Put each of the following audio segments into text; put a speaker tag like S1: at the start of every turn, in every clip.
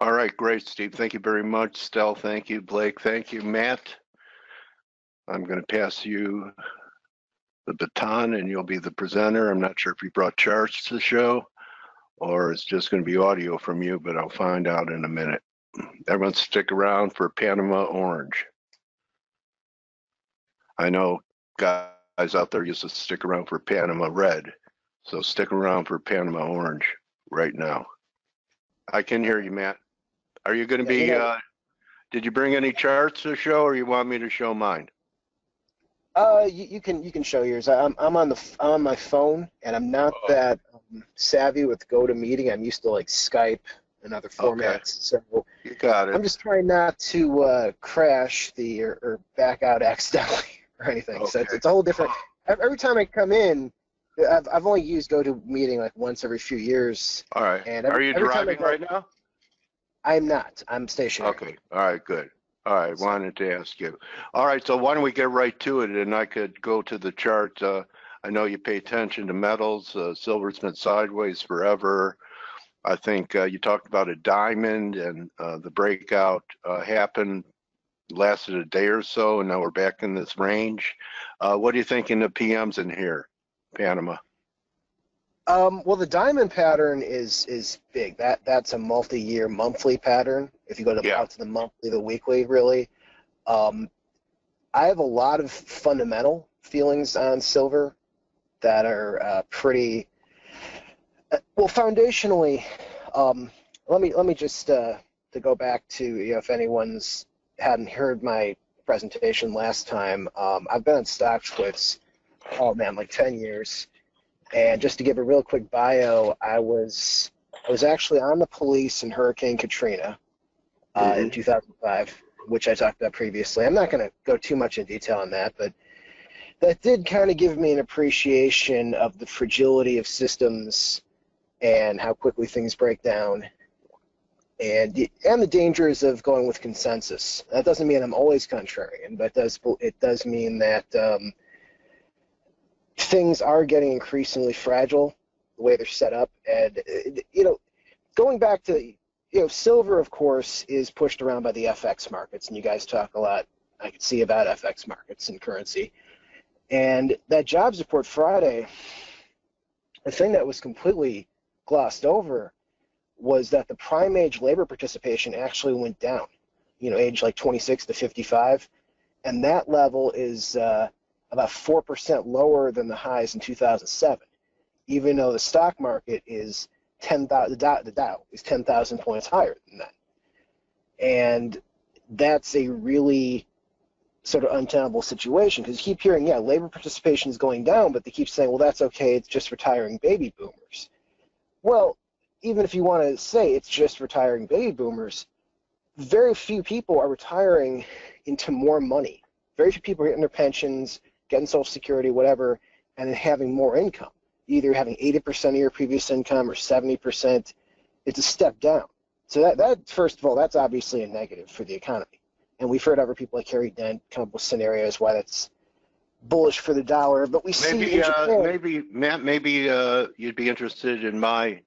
S1: All right, great, Steve. Thank you very much. Stell, thank you. Blake, thank you. Matt, I'm going to pass you the baton and you'll be the presenter. I'm not sure if you brought charts to the show or it's just going to be audio from you, but I'll find out in a minute. Everyone stick around for Panama Orange. I know guys out there used to stick around for Panama Red, so stick around for Panama Orange right now. I can hear you, Matt. Are you going to be, did you bring any charts to show or you want me to show mine?
S2: You can show yours. I'm on my phone, and I'm not that savvy with GoToMeeting. I'm used to like Skype and other formats.
S1: Okay.
S2: So
S1: you got it.
S2: I'm just trying not to crash or back out accidentally or anything. Okay. So it's a whole different. Every time I come in, I've only used GoToMeeting like once every few years.
S1: All right.
S2: And
S1: are you driving right now?
S2: I'm not. I'm stationary.
S1: Okay. All right. Good. All right, wanted to ask you. All right, so why don't we get right to it, and I could go to the chart. I know you pay attention to metals. Silver's been sideways forever. I think you talked about a diamond, and the breakout happened, lasted a day or so, and now we're back in this range. What do you think in the PMs in here, Panama?
S2: Well, the diamond pattern is big. That's a multi-year monthly pattern. If you go out to the monthly, the weekly, really. I have a lot of fundamental feelings on silver that are pretty well foundationally. Let me just to go back to if anyone's hadn't heard my presentation last time. I've been on StockTwits, like 10 years. And just to give a real quick bio, I was actually on the police in Hurricane Katrina in 2005, which I talked about previously. I'm not going to go too much in detail on that, but that did kind of give me an appreciation of the fragility of systems and how quickly things break down, and the dangers of going with consensus. That doesn't mean I'm always contrarian, but it does mean that things are getting increasingly fragile the way they're set up. And going back to silver, of course, is pushed around by the FX markets, and you guys talk a lot, I could see, about FX markets and currency. And that jobs report Friday, the thing that was completely glossed over was that the prime age labor participation actually went down, age like 26 to 55, and that level is about 4% lower than the highs in 2007, even though the stock market is 10,000, the Dow is 10,000 points higher than that. And that's a really sort of untenable situation, because you keep hearing, labor participation is going down, but they keep saying, well, that's okay, it's just retiring baby boomers. Well, even if you want to say it's just retiring baby boomers, very few people are retiring into more money. Very few people are getting their pensions, getting Social Security, whatever, and then having more income. Either having 80% of your previous income or 70%. It's a step down. So that first of all, that's obviously a negative for the economy. And we've heard other people like Harry Dent come up with scenarios why that's bullish for the dollar. But we see
S1: maybe Matt, you'd be interested in my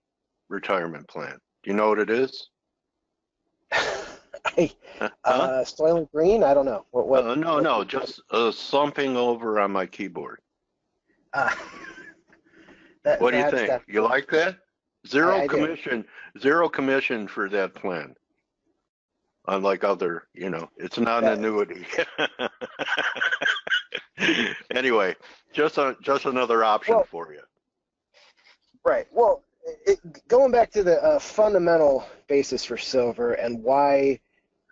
S1: retirement plan. Do you know what it is?
S2: Soylent Green? I don't know. What?
S1: No, just slumping over on my keyboard. What do you think? You like that? Zero commission for that plan. Unlike other, it's not an annuity. Anyway, just another option for you.
S2: Right. Well, going back to the fundamental basis for silver and why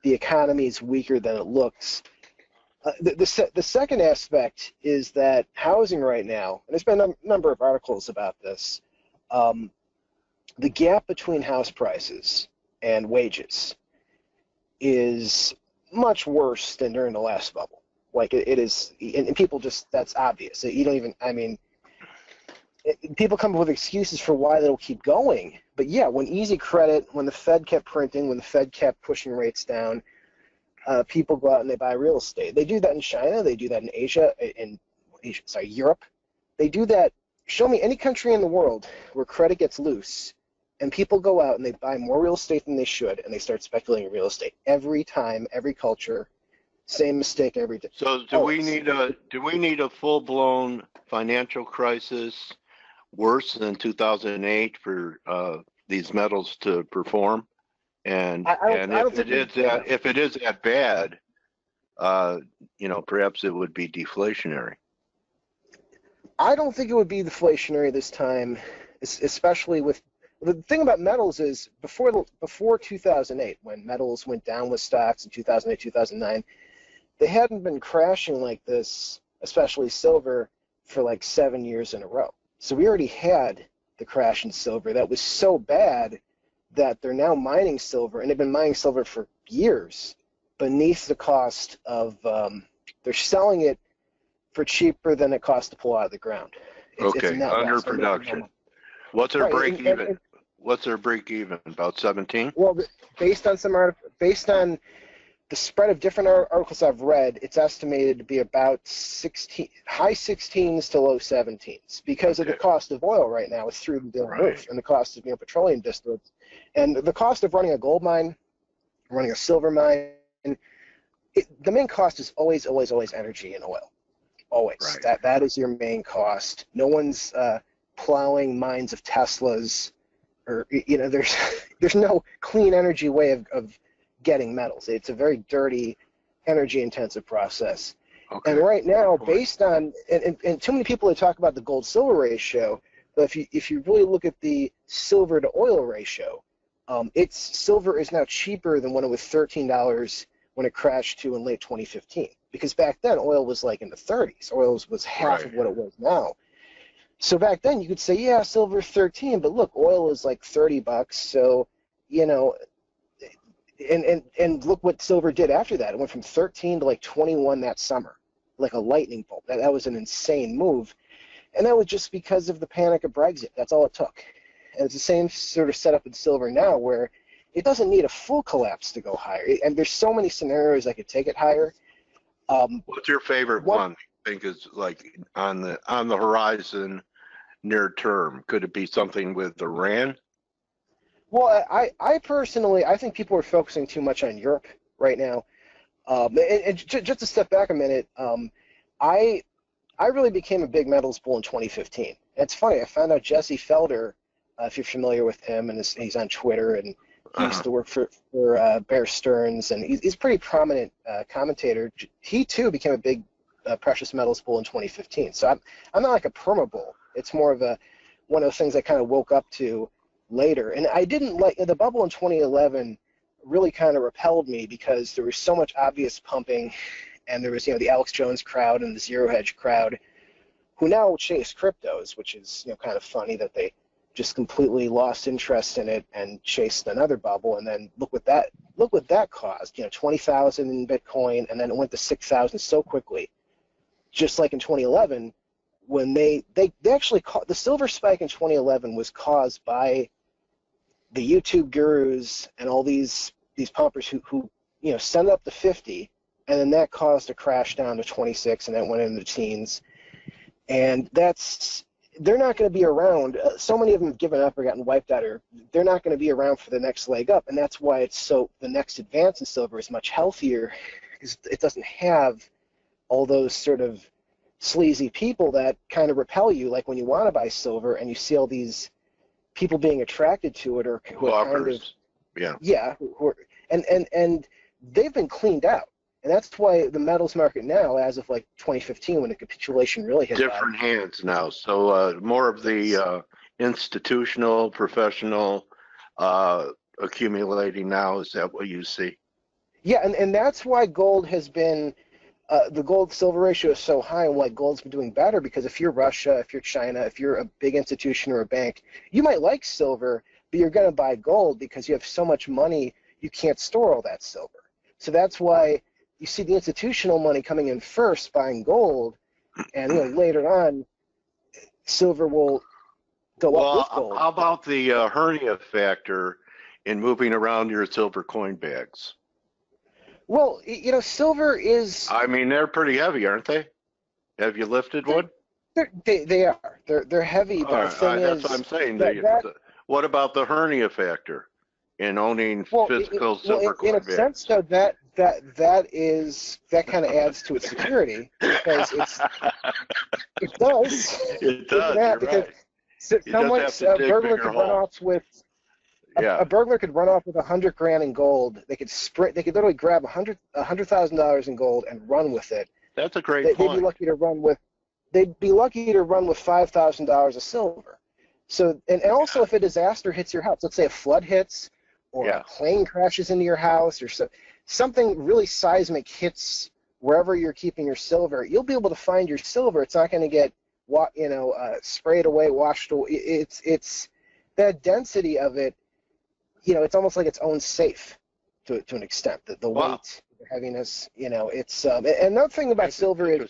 S2: the economy is weaker than it looks. The second aspect is that housing right now, and there's been a number of articles about this, the gap between house prices and wages is much worse than during the last bubble. Like it is, and people just, that's obvious. You don't even, people come up with excuses for why they'll keep going. But yeah, when easy credit, when the Fed kept printing, when the Fed kept pushing rates down, people go out and they buy real estate. They do that in China. They do that in Asia, Europe. They do that. Show me any country in the world where credit gets loose And people go out and they buy more real estate than they should, and they start speculating in real estate every time, every culture, same mistake every day.
S1: So do we need a full-blown financial crisis worse than 2008 for these metals to perform? And if it is that bad, perhaps it would be deflationary.
S2: I don't think it would be deflationary this time, especially with the thing about metals is before 2008, when metals went down with stocks in 2008, 2009, they hadn't been crashing like this, especially silver, for like 7 years in a row. So we already had the crash in silver that was so bad that they're now mining silver, and they've been mining silver for years beneath the cost of, they're selling it for cheaper than it costs to pull out of the ground.
S1: It's underproduction. What's their break even? What's their break even? About 17?
S2: Well, based on the spread of different articles I've read, it's estimated to be about high 16s to low 17s because of the cost of oil right now. It's through the roof, and the cost of petroleum distillates, and the cost of running a gold mine, running a silver mine. The main cost is always energy and oil. Always. Right. That is your main cost. No one's plowing mines of Teslas, or there's no clean energy way of getting metals. It's a very dirty, energy-intensive process. Okay. And right now, based on and too many people talk about the gold-silver ratio, but if you really look at the silver to oil ratio, silver is now cheaper than when it was $13 when it crashed to in late 2015. Because back then, oil was like in the 30s. Oil was half of what it was now. So back then, you could say, yeah, silver's 13, but look, oil is like $30. So, and look what silver did after that. It went from 13 to like 21 that summer, like a lightning bolt. That was an insane move. And that was just because of the panic of Brexit. That's all it took. And it's the same sort of setup in silver now, where it doesn't need a full collapse to go higher. And there's so many scenarios that could take it higher.
S1: What's your favorite one? You think is like on the horizon, near term? Could it be something with Iran?
S2: Well, I personally, I think people are focusing too much on Europe right now. And just to step back a minute, I really became a big metals bull in 2015. And it's funny, I found out Jesse Felder, if you're familiar with him, and he's on Twitter, and he used to work for Bear Stearns, and he's a pretty prominent commentator. He too became a big precious metals bull in 2015. So I'm not like a perma bull. It's more of one of those things I kind of woke up to later. And I didn't like the bubble in 2011. Really kind of repelled me because there was so much obvious pumping, and there was the Alex Jones crowd and the Zero Hedge crowd, who now chase cryptos, which is kind of funny that they just completely lost interest in it and chased another bubble. And then look what that caused. 20,000 in Bitcoin, and then it went to 6,000 so quickly. Just like in 2011, when they actually the silver spike in 2011 was caused by the YouTube gurus and all these pumpers who sent up to 50, and then that caused a crash down to 26, and then went into the teens. And they're not going to be around. So many of them have given up or gotten wiped out, or they're not going to be around for the next leg up. And that's why the next advance in silver is much healthier, because it doesn't have all those sort of sleazy people that kind of repel you, like when you want to buy silver and you see all these people being attracted to it, or who are kind of, and they've been cleaned out. And that's why the metals market now, as of like 2015, when the capitulation really hit
S1: different hands now. So more of the institutional, professional accumulating now. Is that what you see?
S2: Yeah, and that's why gold has been, the gold-silver ratio is so high, and why gold's been doing better, because if you're Russia, if you're China, if you're a big institution or a bank, you might like silver, but you're going to buy gold because you have so much money, you can't store all that silver. So that's why you see the institutional money coming in first, buying gold, and later on, silver will go up with gold.
S1: How about the hernia factor in moving around your silver coin bags?
S2: Well, silver is...
S1: I mean, they're pretty heavy, aren't they? Have you lifted one?
S2: They are. They're heavy, but the thing
S1: that's what I'm saying. What about the hernia factor in owning
S2: Well,
S1: physical silver
S2: in a
S1: coin
S2: sense, though, that kind of adds to its security because it does.
S1: It does. You're
S2: because
S1: right.
S2: someone,
S1: Just have to
S2: a
S1: dig
S2: burglar
S1: bigger
S2: could run
S1: holes.
S2: off with
S1: Yeah,
S2: a burglar could run off with $100,000 in gold. They could literally grab $100,000 in gold and run with it.
S1: that's a great
S2: They'd be
S1: point.
S2: lucky to run with $5,000 of silver. So, and also if a disaster hits your house, let's say a flood hits, or a plane crashes into your house, or something really seismic hits wherever you're keeping your silver, you'll be able to find your silver. It's not going to get sprayed away, washed away. It's that density of it. It's almost like its own safe to an extent. The weight, the heaviness. It's and another thing about silver is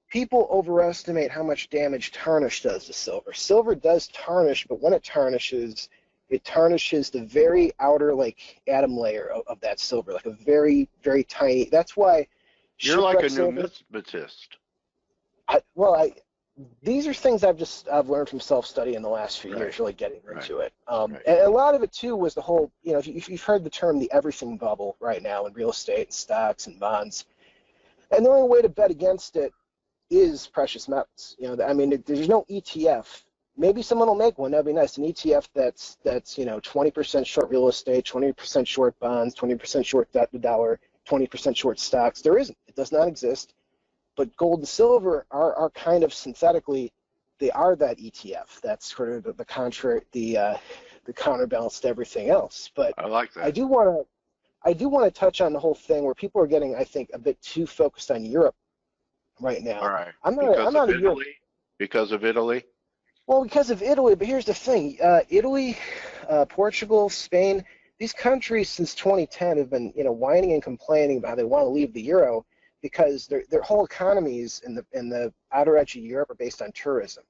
S2: people overestimate how much damage tarnish does to silver. Silver does tarnish, but when it tarnishes the very outer atom layer of that silver, like a very, very tiny. That's why
S1: You're like a numismatist.
S2: These are things I've learned from self-study in the last few years, really getting into it. And a lot of it too was the whole, if you've heard the term the everything bubble right now in real estate and stocks and bonds, and the only way to bet against it is precious metals. There's no ETF. Maybe someone will make one. That'd be nice. An ETF that's 20% short real estate, 20% short bonds, 20% short the dollar, 20% short stocks. There isn't. It does not exist. But gold and silver are kind of synthetically, they are that ETF. That's sort of the counterbalance to everything else. But
S1: I like that.
S2: I do want to touch on the whole thing where people are getting, I think, a bit too focused on Europe right now.
S1: All right.
S2: I'm not a Europe.
S1: Because of Italy?
S2: Well, because of Italy, but here's the thing. Italy, Portugal, Spain, these countries since 2010 have been, whining and complaining about how they want to leave the euro because their whole economies in the outer edge of Europe are based on tourism.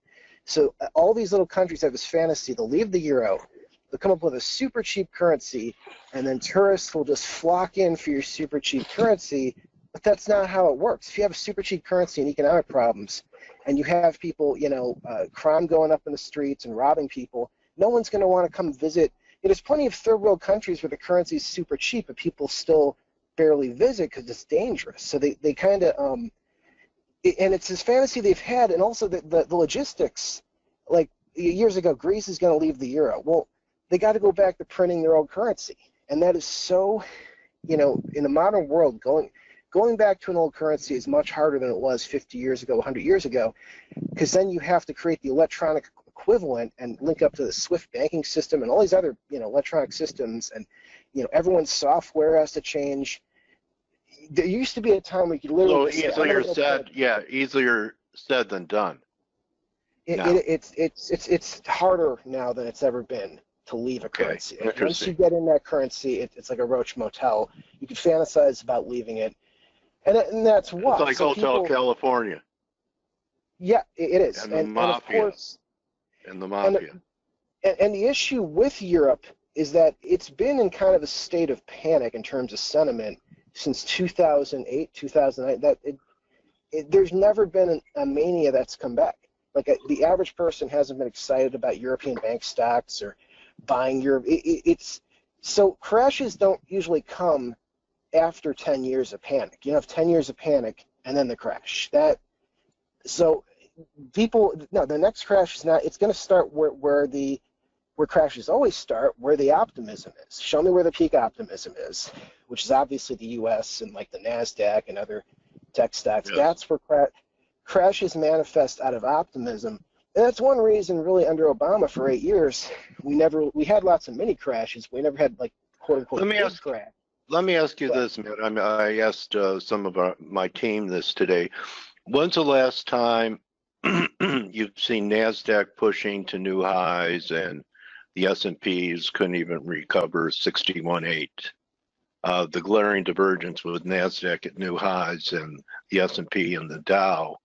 S2: So all these little countries have this fantasy. They'll leave the euro, they'll come up with a super cheap currency, and then tourists will just flock in for your super cheap currency. But that's not how it works. If you have a super cheap currency and economic problems, and you have people, crime going up in the streets and robbing people, no one's going to want to come visit. There's plenty of third world countries where the currency is super cheap, but people still barely visit because it's dangerous. So they kind of, and it's this fantasy they've had, and also the logistics. Like years ago, Greece is going to leave the euro. Well, they got to go back to printing their own currency, and that is so, in the modern world, going back to an old currency is much harder than it was 50 years ago, 100 years ago, because then you have to create the electronic equivalent and link up to the SWIFT banking system and all these other, electronic systems, and, everyone's software has to change. There used to be a time where you could literally
S1: easier said than done.
S2: It's harder now than it's ever been to leave a currency. Once you get in that currency, it's like a Roach Motel. You can fantasize about leaving it. And that's why.
S1: It's like Hotel California.
S2: Yeah, it is.
S1: And the mafia.
S2: Of course,
S1: and the mafia.
S2: And the issue with Europe is that it's been in kind of a state of panic in terms of sentiment since 2008, 2009. There's never been a mania that's come back. The average person hasn't been excited about European bank stocks or buying Europe. So crashes don't usually come after 10 years of panic. You have 10 years of panic and then the crash. The next crash is not, it's going to start where crashes always start, where the optimism is. Show me where the peak optimism is, which is obviously the US and the NASDAQ and other tech stocks. Yes. That's where crashes manifest out of optimism. And that's one reason really under Obama for 8 years, we had lots of mini crashes. We never had quote unquote big crash.
S1: Let me ask you this, Matt. I asked some of my team this today. When's the last time you've seen NASDAQ pushing to new highs and the S&Ps couldn't even recover 61.8? The glaring divergence with NASDAQ at new highs and the S&P and the Dow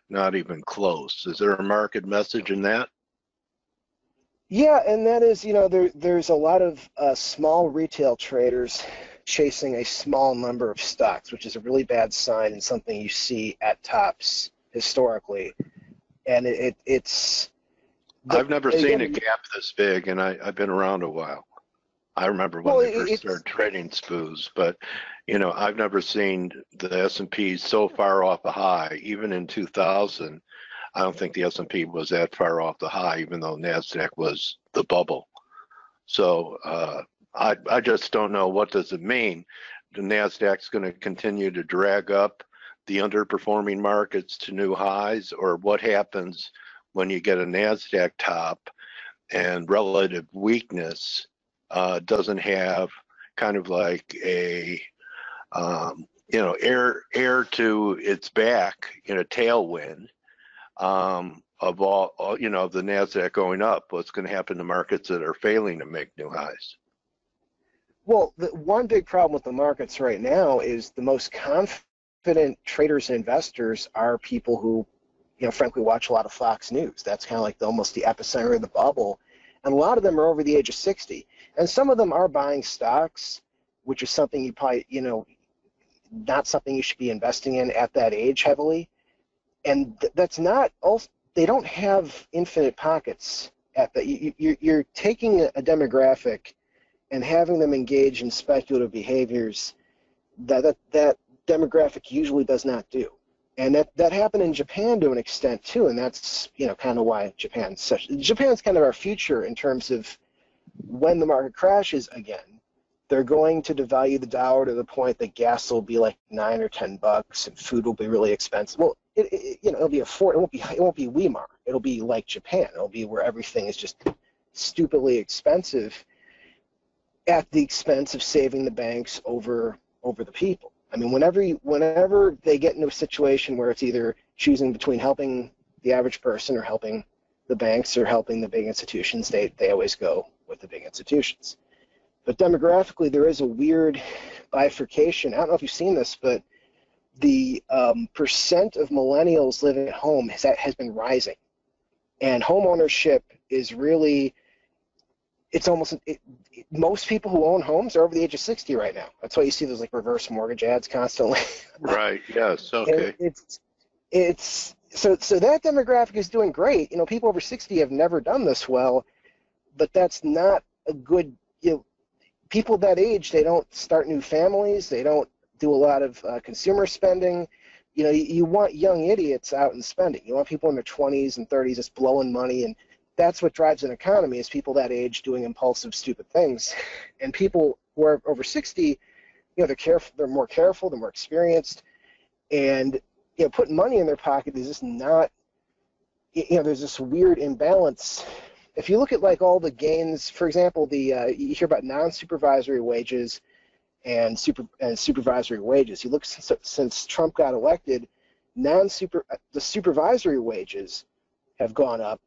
S1: not even close. Is there a market message in that?
S2: Yeah, and that is, there's a lot of small retail traders chasing a small number of stocks, which is a really bad sign and something you see at tops historically. And it's
S1: I've never seen a
S2: again,
S1: gap this big, and I've been around a while. I remember when
S2: well,
S1: they first started trading SPOOs, but I've never seen the S&P so far off the high. Even in 2000, I don't think the S&P was that far off the high, even though NASDAQ was the bubble. So I just don't know, what does it mean? The NASDAQ's going to continue to drag up the underperforming markets to new highs, or what happens when you get a NASDAQ top and relative weakness doesn't have kind of like a air to its back, tailwind of all the NASDAQ going up. What's going to happen to markets that are failing to make new highs?
S2: Well, the one big problem with the markets right now is the most confident traders and investors are people who, frankly, watch a lot of Fox News. That's kind of like almost the epicenter of the bubble. And a lot of them are over the age of 60. And some of them are buying stocks, which is something you probably, not something you should be investing in at that age heavily. And that's not, they don't have infinite pockets at that. You're taking a demographic and having them engage in speculative behaviors that demographic usually does not do. And that happened in Japan to an extent too, and that's kind of why Japan's kind of our future in terms of when the market crashes again. They're going to devalue the dollar to the point that gas will be like $9 or $10, and food will be really expensive. Well, it'll be it won't be Weimar. It'll be like Japan. It'll be where everything is just stupidly expensive at the expense of saving the banks over the people. I mean, whenever they get into a situation where it's either choosing between helping the average person or helping the banks or helping the big institutions, they always go with the big institutions. But demographically, there is a weird bifurcation. I don't know if you've seen this, but the percent of millennials living at home has been rising. And home ownership is really, it's almost, most people who own homes are over the age of 60 right now. That's why you see those like reverse mortgage ads constantly.
S1: Right, yes, okay.
S2: So that demographic is doing great. People over 60 have never done this well, but that's not a good, people that age, they don't start new families, they don't do a lot of consumer spending. You want young idiots out and spending. You want people in their 20s and 30s just blowing money, and that's what drives an economy, is people that age doing impulsive, stupid things. And people who are over 60, they're careful, they're more careful, they're more experienced, and putting money in their pocket is just not, there's this weird imbalance. If you look at like all the gains, for example, you hear about non-supervisory wages and supervisory wages. You look since Trump got elected, the supervisory wages have gone up,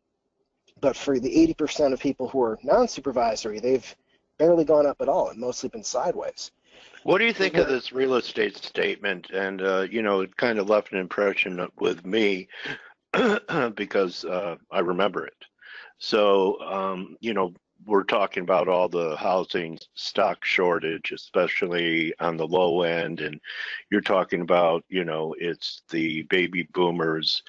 S2: but for the 80% of people who are non-supervisory, they've barely gone up at all and mostly been sideways.
S1: What do you think of this real estate statement? And it kind of left an impression with me because I remember it. So, we're talking about all the housing stock shortage, especially on the low end. And you're talking about, it's the baby boomers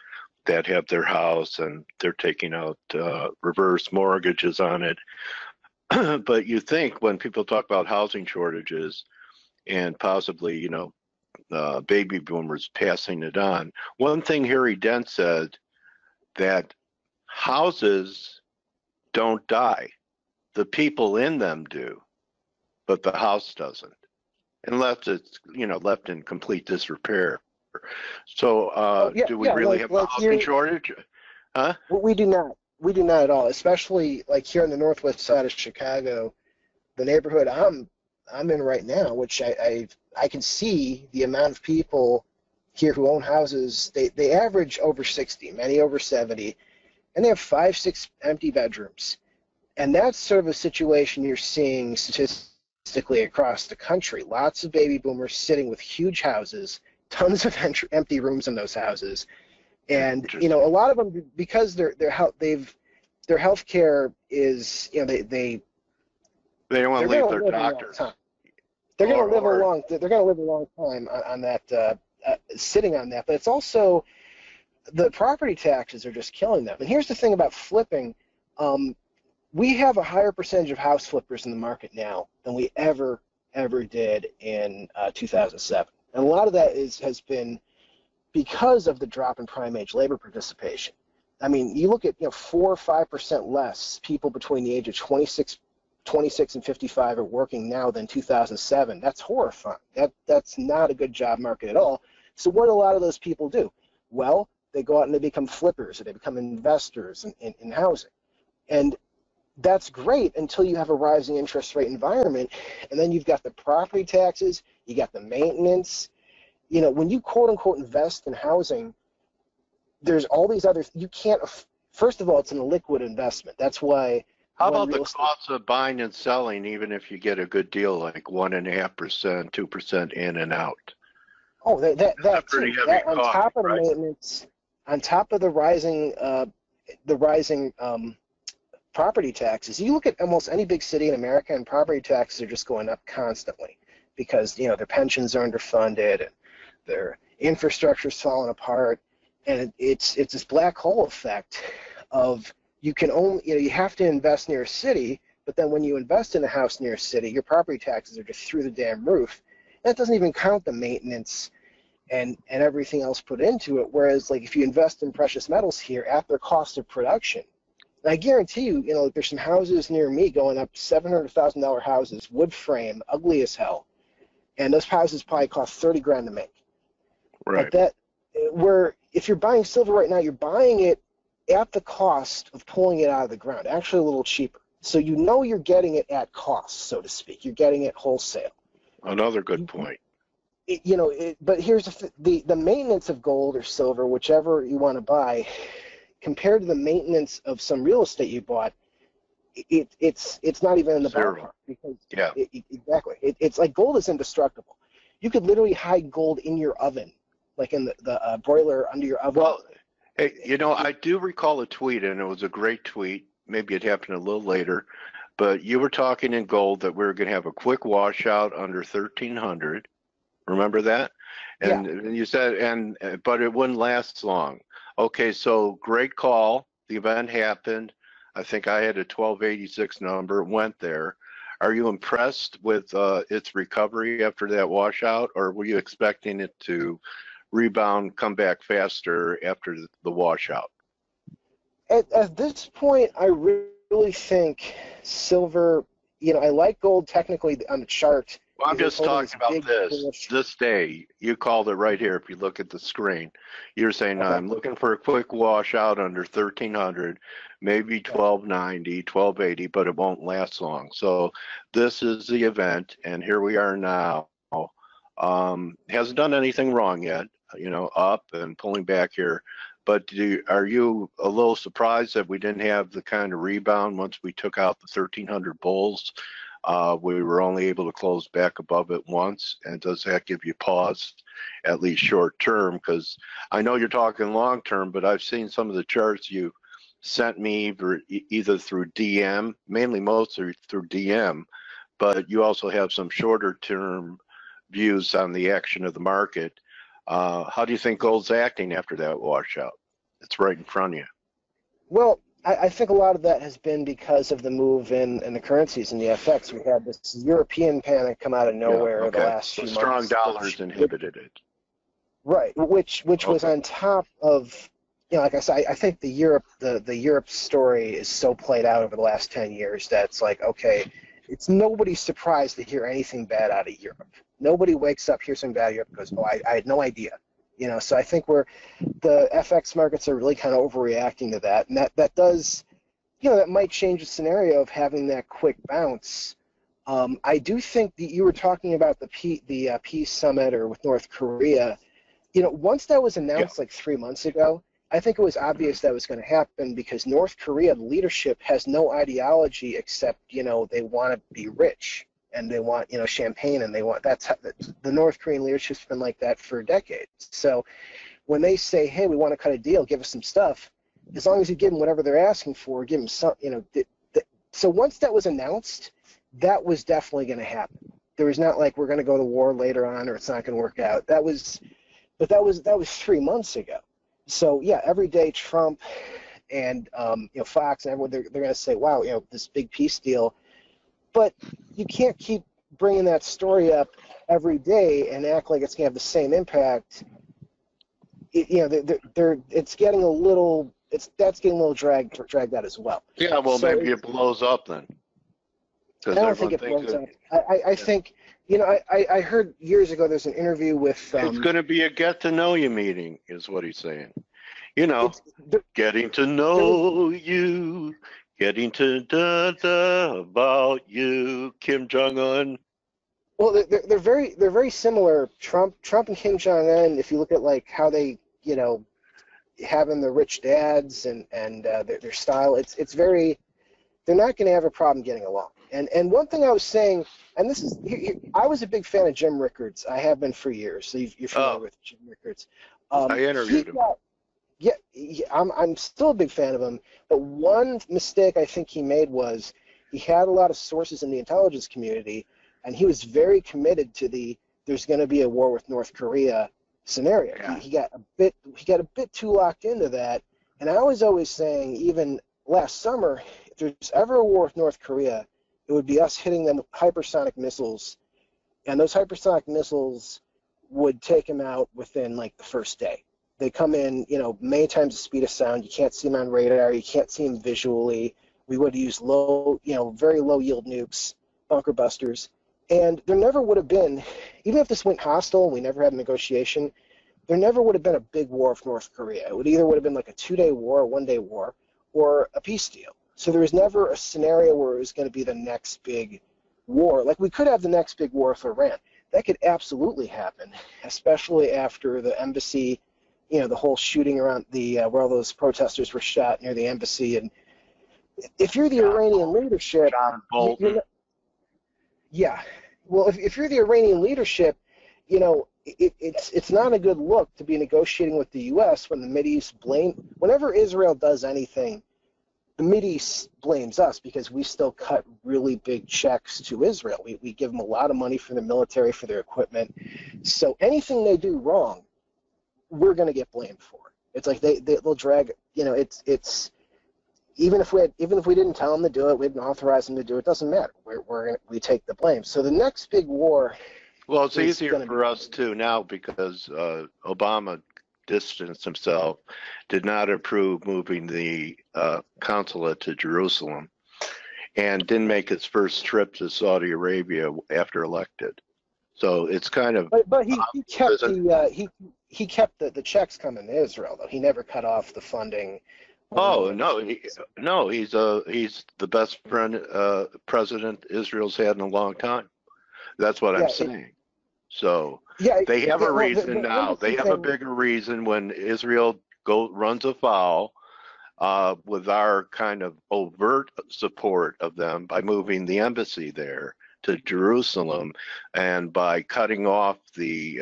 S1: that have their house and they're taking out reverse mortgages on it. But you think when people talk about housing shortages and possibly, baby boomers passing it on, one thing Harry Dent said, that houses don't die. The people in them do, but the house doesn't, unless it's left in complete disrepair. So do we really have a housing shortage? Huh?
S2: We do not. We do not at all. Especially like here on the northwest side of Chicago, the neighborhood I'm in right now, which I can see the amount of people here who own houses. They average over 60, many over 70, and they have 5-6 empty bedrooms. And that's sort of a situation you're seeing statistically across the country. Lots of baby boomers sitting with huge houses, tons of empty rooms in those houses, and a lot of them, because their health care is, they
S1: don't want to leave their doctors.
S2: They're going to live a long time on that, sitting on that. But it's also the property taxes are just killing them. And here's the thing about flipping. We have a higher percentage of house flippers in the market now than we ever did in 2007. And a lot of that has been because of the drop in prime age labor participation. I mean, you look at 4 or 5% less people between the age of 26 and 55 are working now than 2007. That's horrifying. That's not a good job market at all. So what do a lot of those people do? Well, they go out and they become flippers, or they become investors in housing. And that's great until you have a rising interest rate environment, and then you've got the property taxes, you got the maintenance. When you quote unquote invest in housing, there's all these other, you can't, first of all, it's an illiquid investment. That's why.
S1: How about the cost of buying and selling, even if you get a good deal, like 1.5%, 2% in and out?
S2: Oh, that
S1: pretty
S2: too.
S1: heavy
S2: On
S1: cost,
S2: top of the
S1: right?
S2: maintenance, on top of the rising property taxes. You look at almost any big city in America, and property taxes are just going up constantly because their pensions are underfunded and their infrastructure's falling apart, and it's this black hole effect of you can only you have to invest near a city, but then when you invest in a house near a city, your property taxes are just through the damn roof. That doesn't even count the maintenance and everything else put into it. Whereas, like, if you invest in precious metals here at their cost of production, I guarantee you, there's some houses near me going up, $700,000 houses, wood frame, ugly as hell, and those houses probably cost $30,000 to make.
S1: Right.
S2: But if you're buying silver right now, you're buying it at the cost of pulling it out of the ground, actually a little cheaper. So you're getting it at cost, so to speak. You're getting it wholesale.
S1: Another good point.
S2: But here's the maintenance of gold or silver, whichever you want to buy, compared to the maintenance of some real estate you bought, it's not even in the ballpark. Because exactly, it's like gold is indestructible. You could literally hide gold in your oven, like in the broiler under your oven.
S1: Well, hey, I do recall a tweet, and it was a great tweet. Maybe it happened a little later, but you were talking in gold that we were going to have a quick washout under 1,300. Remember that? And you said, but it wouldn't last long. Okay, so great call. The event happened. I think I had a 1286 number, went there. Are you impressed with its recovery after that washout, or were you expecting it to rebound, come back faster after the washout?
S2: At this point, I really think silver, I like gold technically on the chart.
S1: Well, I'm just talking about this day. You called it right here. If you look at the screen, you're saying, okay, I'm looking for a quick washout under 1,300, maybe 1,290, 1,280, but it won't last long. So this is the event, and here we are now. Hasn't done anything wrong yet, up and pulling back here. But are you a little surprised that we didn't have the kind of rebound once we took out the 1,300 bulls? We were only able to close back above it once, and does that give you pause, at least short term? Because I know you're talking long term, but I've seen some of the charts you sent me either through DM, mainly mostly through DM, but you also have some shorter term views on the action of the market. How do you think gold's acting after that washout? It's right in front of you.
S2: Well, I think a lot of that has been because of the move in the currencies and the FX. We had this European panic come out of nowhere the last few months.
S1: Strong dollars inhibited it.
S2: Right, which was on top of, like I said, I think the Europe story is so played out over the last 10 years that it's like, okay, it's nobody's surprised to hear anything bad out of Europe. Nobody wakes up, hears something bad out of Europe, and goes, oh, I had no idea. So I think the FX markets are really kind of overreacting to that, and that does, that might change the scenario of having that quick bounce. I do think that you were talking about the peace summit or with North Korea. Once that was announced like 3 months ago, I think it was obvious that was going to happen because North Korea leadership has no ideology except they want to be rich. And they want, champagne, and they want, the North Korean leadership's been like that for decades. So when they say, hey, we want to cut a deal, give us some stuff, as long as you give them whatever they're asking for, give them some, so once that was announced, that was definitely going to happen. There was not like we're going to go to war later on or it's not going to work out. That was 3 months ago. So yeah, every day Trump and Fox and everyone, they're going to say, wow, this big peace deal. But you can't keep bringing that story up every day and act like it's going to have the same impact. It's getting a little, that's getting a little dragged out as well.
S1: Yeah, well, so maybe it blows up then.
S2: I don't think it blows up. I think, I heard years ago there's an interview with...
S1: it's going to be a get-to-know-you meeting, is what he's saying. Getting to know you, getting to da-da about you, Kim Jong-un.
S2: Well, they're very similar. Trump and Kim Jong-un, if you look at like how they, having the rich dads and their style, it's very, they're not going to have a problem getting along. And one thing I was saying, and this is, I was a big fan of Jim Rickards. I have been for years. So you're familiar with Jim Rickards.
S1: I interviewed him.
S2: Yeah, I'm still a big fan of him. But one mistake I think he made was he had a lot of sources in the intelligence community, and he was very committed to there's going to be a war with North Korea scenario. Yeah. He got a bit too locked into that. And I was always saying, even last summer, if there's ever a war with North Korea, it would be us hitting them with hypersonic missiles, and those hypersonic missiles would take them out within like the first day. They come in, many times the speed of sound. You can't see them on radar. You can't see them visually. We would use very low yield nukes, bunker busters. And there never would have been, even if this went hostile and we never had a negotiation, there never would have been a big war with North Korea. It would either would have been like a 2-day war, a 1-day war, or a peace deal. So there was never a scenario where it was going to be the next big war. Like we could have the next big war with Iran. That could absolutely happen, especially after the embassy, the whole shooting around where all those protesters were shot near the embassy. And if you're the Iranian leadership, yeah. Well, if you're the Iranian leadership, it's not a good look to be negotiating with the U.S. when the Mideast whenever Israel does anything, the Mideast blames us because we still cut really big checks to Israel. We give them a lot of money for their military, for their equipment. So anything they do wrong, we're going to get blamed for it. It's like they'll drag, it's even if we didn't tell them to do it, we didn't authorize them to do it, doesn't matter. We take the blame. So the next big war.
S1: Well, it's easier for us too now because Obama distanced himself, did not approve moving the consulate to Jerusalem, and didn't make his first trip to Saudi Arabia after elected. So it's kind of.
S2: But he kept he kept the checks coming to Israel though. He never cut off the funding.
S1: Oh no, he's the best president Israel's had in a long time. That's what I'm saying. So they have a reason now. They have a bigger reason when Israel runs afoul with our kind of overt support of them by moving the embassy there to Jerusalem and by cutting off the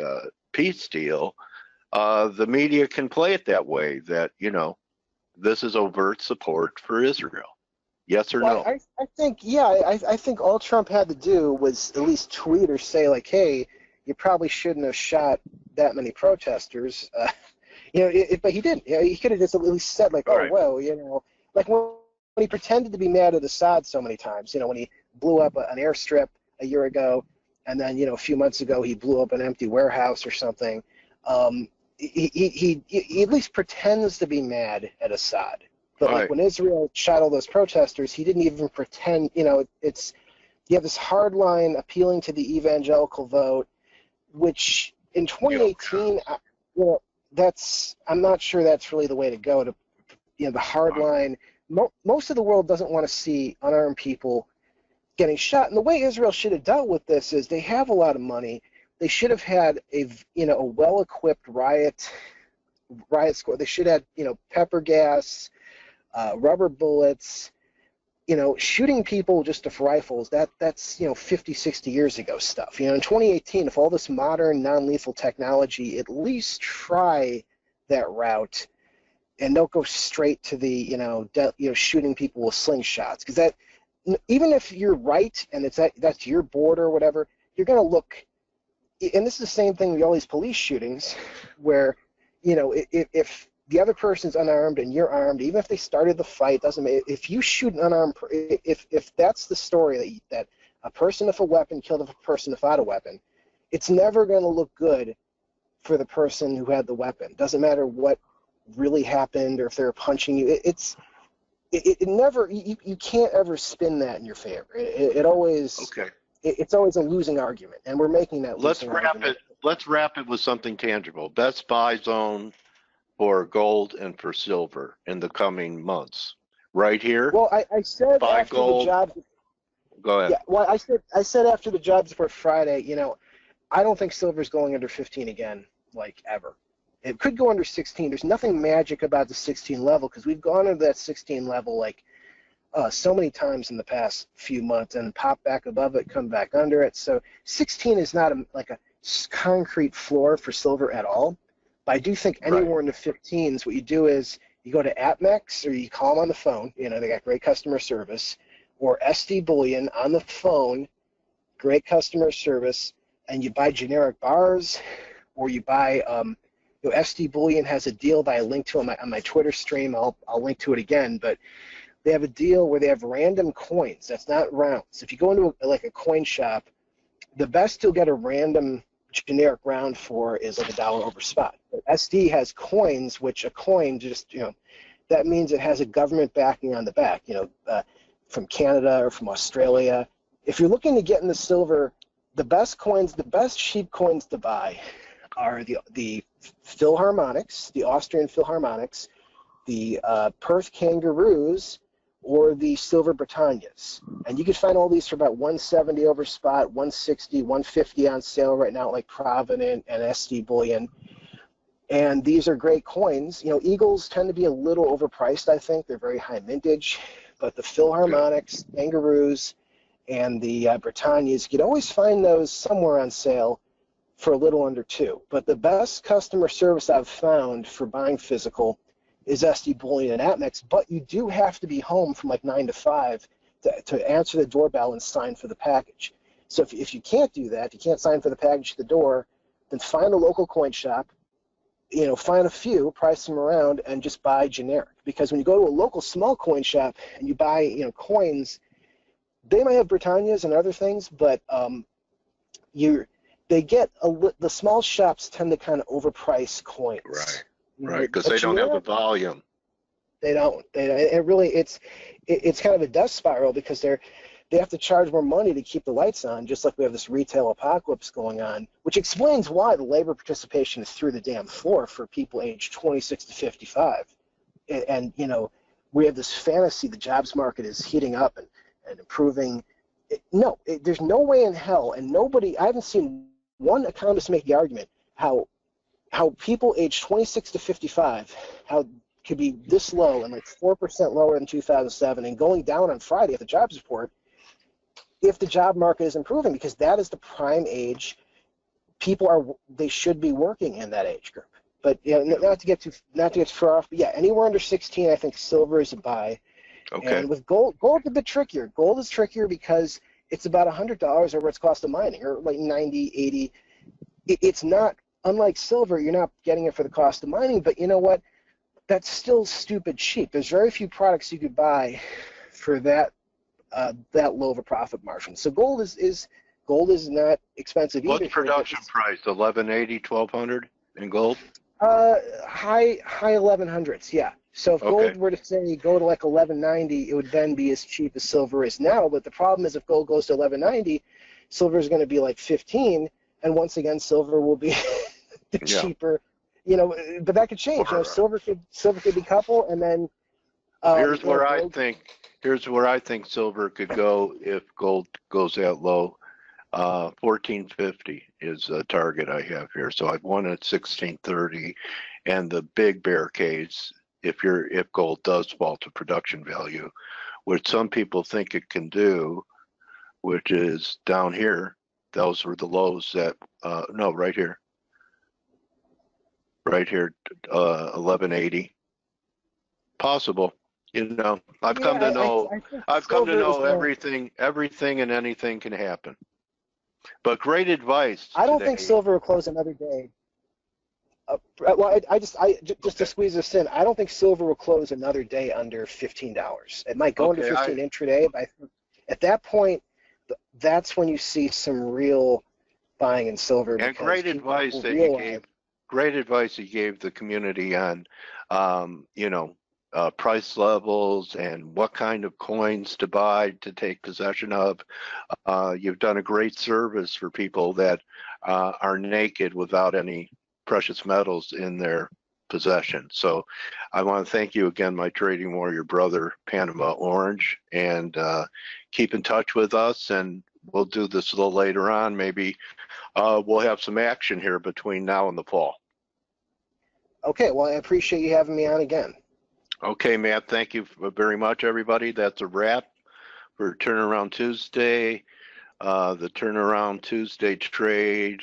S1: peace deal. The media can play it that way, that, this is overt support for Israel. Yes or no?
S2: I think all Trump had to do was at least tweet or say, like, hey, you probably shouldn't have shot that many protesters. But he didn't. He could have just at least said, like, oh, well, like when he pretended to be mad at Assad so many times, when he blew up an airstrip a year ago, and then, a few months ago he blew up an empty warehouse or something. He at least pretends to be mad at Assad. But like when Israel shot all those protesters, he didn't even pretend. You have this hard line appealing to the evangelical vote, which in 2018, I'm not sure that's really the way to go. The hard line. Most of the world doesn't want to see unarmed people getting shot. And the way Israel should have dealt with this is they have a lot of money. They should have had a well-equipped riot squad. They should have pepper gas, rubber bullets, shooting people just with rifles. That's 50, 60 years ago stuff. In 2018, if all this modern non-lethal technology, at least try that route, and don't go straight to the shooting people with slingshots, because that, even if you're right and that's your border or whatever, you're going to look. And this is the same thing with all these police shootings, where, if the other person's unarmed and you're armed, even if they started the fight, doesn't matter. If you shoot an unarmed, if that's the story that a person with a weapon killed a person without a weapon, it's never going to look good for the person who had the weapon. Doesn't matter what really happened or if they're punching you. It never, you can't ever spin that in your favor. It always,
S1: Okay.
S2: It's always a losing argument, and we're making that losing argument.
S1: Let's wrap it with something tangible. Best buy zone for gold and for silver in the coming months. Right here.
S2: Well, I said
S1: buy
S2: after
S1: gold.
S2: the jobs.
S1: Go ahead.
S2: Yeah. Well, I said after the jobs report Friday. You know, I don't think silver's going under 15 again, like ever. It could go under 16. There's nothing magic about the 16 level because we've gone under that 16 level like so many times in the past few months and pop back above it, come back under it. So 16 is not like a concrete floor for silver at all. But I do think anywhere in the 15s, what you do is you go to AppMex or you call them on the phone. You know, they got great customer service, or SD Bullion on the phone, great customer service, and you buy generic bars, or you buy. SD Bullion has a deal that I linked to on my Twitter stream. I'll link to it again, but they have a deal where they have random coins. That's not rounds. If you go into like a coin shop, the best you'll get a random generic round for is like $1 over spot. But SD has coins, which a coin just, you know, that means it has a government backing on the back, you know, from Canada or from Australia. If you're looking to get into silver, the best coins, the best cheap coins to buy are the Philharmonics, the Austrian Philharmonics, the Perth Kangaroos, or the Silver Britannias. And you can find all these for about $170 over spot, $160, $150 on sale right now, like Provident and SD Bullion. And these are great coins. You know, Eagles tend to be a little overpriced, I think. They're very high mintage. But the Philharmonics, Kangaroos, and the Britannias, you could always find those somewhere on sale for a little under $2. But the best customer service I've found for buying physical is SD Bullion and AppMex, but you do have to be home from like 9 to 5 to answer the doorbell and sign for the package. So if you can't do that, if you can't sign for the package at the door, then find a local coin shop, you know, find a few, price them around, and just buy generic. Because when you go to a local small coin shop and you buy, you know, coins, they might have Britannias and other things, but the small shops tend to kind of overprice coins.
S1: Right. Right, because they don't have the volume.
S2: They don't. It's kind of a death spiral because they have to charge more money to keep the lights on, just like we have this retail apocalypse going on, which explains why the labor participation is through the damn floor for people aged 26 to 55. And you know, we have this fantasy the jobs market is heating up and improving. There's no way in hell, and I haven't seen one economist make the argument how people aged 26 to 55, how could be this low and like 4% lower than 2007 and going down on Friday at the jobs report if the job market is improving, because that is the prime age they should be working in that age group. But you know, not to get too far off, but yeah, anywhere under 16, I think silver is a buy. Okay. And with gold's a bit trickier. Gold is trickier because it's about $100 over its cost of mining, or like 90, 80. It's not. Unlike silver, you're not getting it for the cost of mining, but you know what? That's still stupid cheap. There's very few products you could buy for that low of a profit margin. So gold is not expensive either.
S1: What's production price? 1180, 1200 in gold?
S2: High 1100s, yeah. So if gold were to say go to like 1190, it would then be as cheap as silver is now. But the problem is if gold goes to 1190, silver is going to be like 15, and once again silver will be cheaper, you know, but that could change. You know, silver could decouple, and then
S1: here's where I think silver could go if gold goes that low. 1450 is a target I have here. So I've won at 1630, and the big bear case if gold does fall to production value, which some people think it can do, which is down here. Those were the lows that no, right here, 1180. Possible. You know, I've come to know everything and anything can happen. But great advice.
S2: I don't think silver will close another day. Well, just
S1: Okay.
S2: to squeeze this in, I don't think silver will close another day under $15. It might go under
S1: Okay.
S2: 15 intraday, but at that point, that's when you see some real buying in silver
S1: And
S2: because
S1: great
S2: people
S1: advice
S2: will
S1: that you
S2: realize.
S1: gave. Great advice you gave the community on, you know, price levels and what kind of coins to buy to take possession of. You've done a great service for people that are naked without any precious metals in their possession. So I want to thank you again, my trading warrior brother, Panama Orange, and keep in touch with us. And we'll do this a little later on. Maybe we'll have some action here between now and the fall.
S2: Okay, well, I appreciate you having me on again.
S1: Okay, Matt, thank you very much, everybody. That's a wrap for Turnaround Tuesday. The Turnaround Tuesday trade.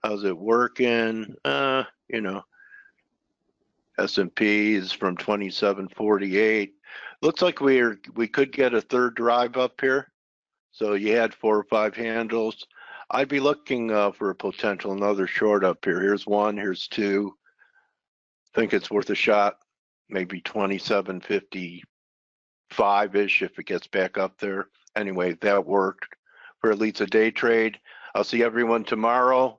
S1: How's it working? You know, S&P is from 2748. Looks like we could get a third drive up here. So you had 4 or 5 handles. I'd be looking for a potential another short up here. Here's 1, here's 2. Think it's worth a shot. Maybe 2755-ish if it gets back up there. Anyway, that worked for at least a day trade. I'll see everyone tomorrow.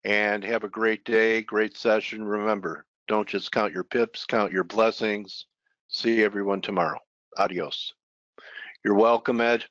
S1: And have a great day, great session. Remember, don't just count your pips, count your blessings. See everyone tomorrow. Adios. You're welcome, Ed.